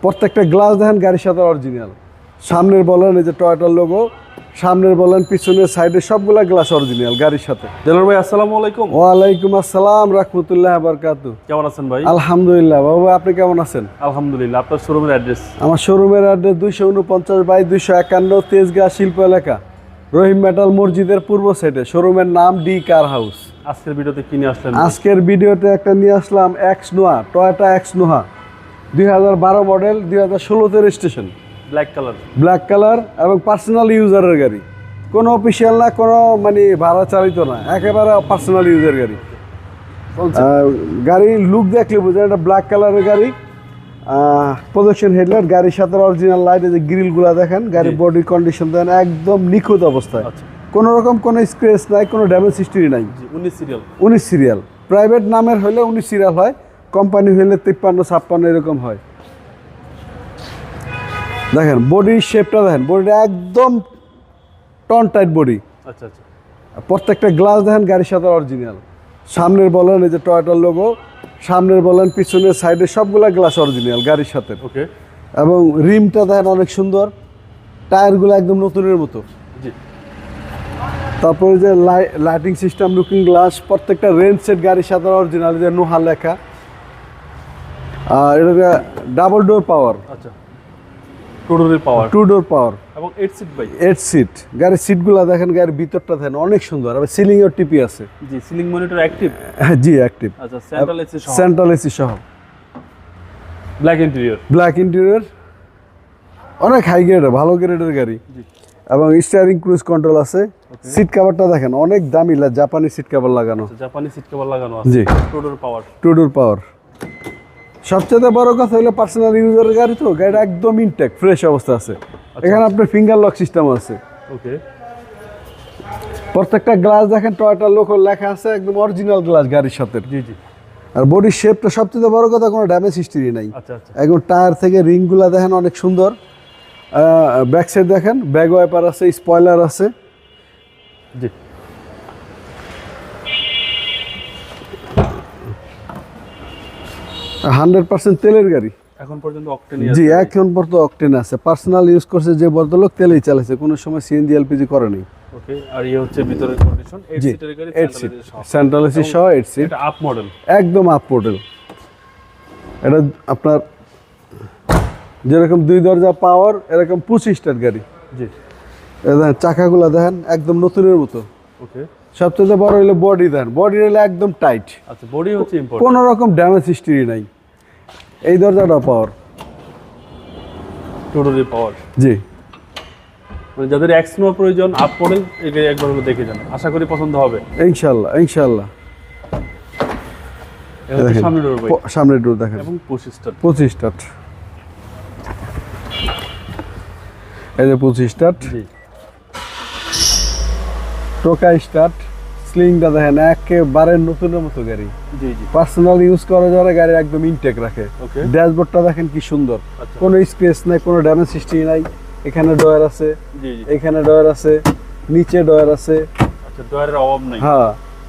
প্রত্যেকটা গ্লাস দেখেন গাড়ির সাথে অরিজিনাল। সামনের বলেন এই যে টয়োটার লোগো, সামনের বলেন পিছনের সাইডে সবগুলা গ্লাস অরিজিনাল গাড়ির সাথে। দেলোয়ার ভাই আসসালামু আলাইকুম। ওয়ালাইকুম আসসালাম রাহমাতুল্লাহি ওয়া বারাকাতুহু। কেমন আছেন ভাই? আলহামদুলিল্লাহ। বাবা আপনি কেমন আছেন? আলহামদুলিল্লাহ। আপনার শোরুমের অ্যাড্রেস? আমার শোরুমের অ্যাড্রেস 249/251 তেজগাঁ শিল্প এলাকা, রহিম মেটাল মসজিদের পূর্ব সাইডে। শোরুমের নাম ডি কার হাউস। আজকের ভিডিওতে কি নিয়ে আসলেন? আজকের ভিডিওতে একটা নিয়ে আসলাম x Noha, Toyota x Noha 2012 model, 2016তে registration, black colour এবং পার্সোনাল ইউজারের গাড়ি। কোনো অফিসিয়াল না, কোনো মানে ভাড়া চালিত না, একেবারে পার্সোনাল ইউজার গাড়ি। গাড়ির লুক দেখলে বোঝেন এটা ব্ল্যাক কালারের গাড়ি। প্রজেকশন হেডলাইট, গাড়ির সাথে অরিজিনাল লাইট, এই যে গ্রিলগুলো দেখেন, গাড়ির বডির কন্ডিশন দেখেন একদম নিখুঁত অবস্থায়। কোনো রকম কোনো স্ক্র্যাচ নাই, কোনো ড্যামেজ হিস্ট্রি নাই। 19 সিরিয়াল। প্রাইভেট নামের হলে 19 সিরিয়াল হয়, কোম্পানি হলে 53-56 এরকম হয়। দেখেন বডির শেপটা, দেখেন বডিটা একদম টন টাইট বডি। আচ্ছা আচ্ছা। প্রত্যেকটা গ্লাস দেখেন গাড়ির সাথে অরিজিনাল। সামনের বলেন এই যে টয়োটার লোগো, সামনের বলেন পিছনের সাইডে সবগুলা গ্লাস অরিজিনাল গাড়ির সাথে। ওকে। এবং রিমটা দেখেন অনেক সুন্দর, টায়ারগুলো একদম নতুনের মতো। জি। তারপরে যে লাইটিং সিস্টেম, লুকিং গ্লাস, প্রত্যেকটা রেঞ্জ সেট গাড়ির সাথে অরিজিনাল, যে নোহা লেখা। আর এটা ডাবল ডোর পাওয়ার। আচ্ছা। টু ডোর পাওয়ার এবং 8 সিট। গাড়ির সিটগুলো দেখেন, গাড়ির ভিতরটা দেখেন অনেক সুন্দর। আর সিলিং এর টিপি আছে। জি, সিলিং মনিটর অ্যাক্টিভ? জি অ্যাক্টিভ। আচ্ছা, সেন্ট্রাল এসি সহ? সেন্ট্রাল এসি সহ। ব্ল্যাক ইন্টেরিয়র, অনেক হাই গ্রেডের, ভালো গ্রেডের গাড়ি। জি। এবং স্টিয়ারিং ক্রুজ কন্ট্রোল আছে। সিট কভারটা দেখেন অনেক দামি, জাপানি সিট কভার লাগানো। জাপানি সিট কভার লাগানো আছে। জি। টু ডোর পাওয়ার। সবচেয়ে বড় কথা হলো পার্সোনাল ইউজারের গাড়ি, তো গাড়িটা একদম ইনটেক্ট ফ্রেশ অবস্থা আছে। এখানে আপনার ফিঙ্গার লক সিস্টেম আছে। ওকে। প্রত্যেকটা গ্লাস দেখেন টয়োটা লোগো লেখা আছে, একদম অরিজিনাল গ্লাস গাড়ির সাথে। জি জি। আর বডির শেপটা সবচেয়ে বড় কথা, কোনো ড্যামেজ হিস্ট্রি নাই। আচ্ছা আচ্ছা। একদম টায়ার থেকে রিংগুলা দেখেন অনেক সুন্দর। ব্যাক সাইড দেখেন, ব্যাক ওয়াইপার আছে, স্পয়লার আছে। জি। 100% তেলের গাড়ি এখন পর্যন্ত অকটেন? জি, এখন পর্যন্ত অকটেন আছে। পার্সোনাল ইউজ করছে যে ভদ্রলোক, তেলেই চালাইছে, কোনো সময় সিএনজি এলপিজি করে নাই। ওকে। আর এই হচ্ছে ভিতরের কন্ডিশন। 8 সিটের গাড়ি, 8 সিট, সেন্ট্রাল এসি সহ 8 সিট। এটা আপ মডেল, একদম আপ মডেল। এটা আপনার যেরকম 2 দরজা পাওয়ার, এরকম 25 স্টার গাড়ি। জি। দেখেন চাকাগুলো দেখেন একদম নতুনের মতো। ওকে। সবচেয়ে বড় হলো বডি, দেখেন বডি হলো একদম টাইট। আচ্ছা, বডি হচ্ছে ইম্পর্টেন্ট, কোনো রকম ড্যামেজ হিস্ট্রি নাই। এই দরজাটা পাওয়ার, টোটালি পাওয়ার। জি। মানে যাদের এক্স নোয়া প্রয়োজন, আপ মডেল, এই গাড়ি একবার হলো দেখে যান, আশা করি পছন্দ হবে ইনশাআল্লাহ ইনশাআল্লাহ। সামনের ডোর, সামনের ডোর দেখেন এবং 25 স্টার্ট। এই যে 25 স্টার্ট। জি। টোকা স্টার্ট। স্লিংটা দেখেন একেবারে নতুনের মতো গাড়ি। জি জি। পার্সোনাল ইউজ করা যারা গাড়ি একদম ইনটেক রাখে। ওকে। ড্যাশবোর্ডটা দেখেন কি সুন্দর, আচ্ছা। কোনো স্ক্র্যাচ নাই, কোনো ড্যামেজ হিস্ট্রি নাই। এখানে ডয়ার আছে, জি জি। এখানে ডয়ার আছে, নিচে ডয়ার আছে। আচ্ছা, ডয়ারের অভাব নাই। হ্যাঁ,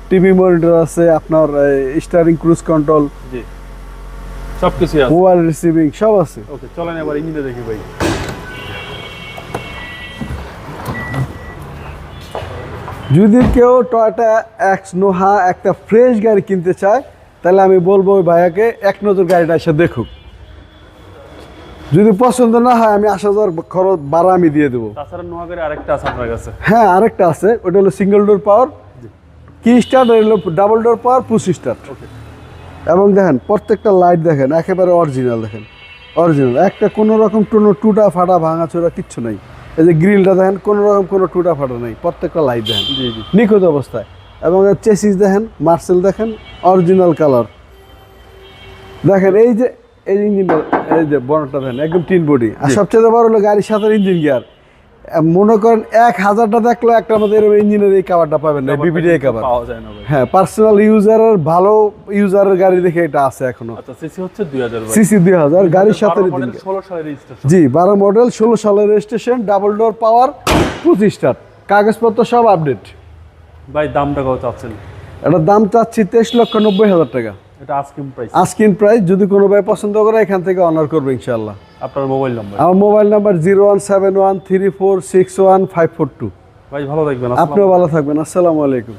টিভি মনিটর আছে, আপনার স্টিয়ারিং ক্রুজ কন্ট্রোল, জি, সবকিছু আছে, মোবাইল রিসিভিং সব আছে। ওকে, চলেন এবার ইঞ্জিনটা দেখি ভাই। যদি কেউ টয়োটা এক্স নোহা একটা ফ্রেশ গাড়ি কিনতে চায়, তাহলে আমি বলবো ওই ভাইয়াকে এক নজর গাড়িটা এসে দেখুক। যদি পছন্দ না হয়, আমি 80,000 খরচ ভাড়া আমি দিয়ে দেবো। তাছাড়া নোহা গাড়ি আরেকটা আছে আপনার কাছে? হ্যাঁ, আরেকটা আছে, ওটা হলো সিঙ্গেল ডোর পাওয়ার, কি স্টার্ট, হলো ডাবল ডোর পাওয়ার 25 স্টার্ট। ওকে। এবং দেখেন প্রত্যেকটা লাইট দেখেন একেবারে অরিজিনাল, দেখেন অরিজিনাল, একটা কোনো রকম টুটা ফাটা ভাঙাচোরা কিচ্ছু নাই। এই যে গ্রিলটা দেখেন, কোনো রকম কোনো টুটা ফাটা নেই, প্রত্যেকটা লাইট দেখেন জি জি নিখুঁত অবস্থায়। এবং চেসিস দেখেন, মার্সেল দেখেন, অরিজিনাল কালার দেখেন। এই যে ইঞ্জিনটা, এই যে বনেটটা দেখেন একদম টিন বডি। আর সবচেয়ে বড় হলো গাড়ির সাথে ইঞ্জিন গিয়ার। মনে করেন 1000টা দেখলে একটা আমাদের ইঞ্জিনের এই কাভারটা পাবেন না, বিবিডিআই কাভার পাওয়া যায় না ভাই। হ্যাঁ, পার্সোনাল ইউজারের ভালো ইউজারের গাড়ি দেখে এটা আছে এখনো। আচ্ছা, সিসি হচ্ছে 2000 ভাই। সিসি 2000, গাড়ির সাথে 16 সালের রেজিস্ট্রেশন। জি, 12 মডেল, 16 সালের রেজিস্ট্রেশন, ডাবল ডোর পাওয়ার, 25 স্টার, কাগজপত্র সব আপডেট। ভাই দামটা কত চাচ্ছেন? এটার দাম চাচ্ছি 23,90,000 টাকা। এটা আস্কিং প্রাইস। আস্কিং প্রাইস, যদি কোনো ভাই পছন্দ করে এখান থেকে অনার করবে ইনশাআল্লাহ। আপনার মোবাইল নাম্বার? আমার মোবাইল নাম্বার 01713461542। ভাই ভালো থাকবেন। আপনিও ভালো থাকবেন। আসসালামু আলাইকুম।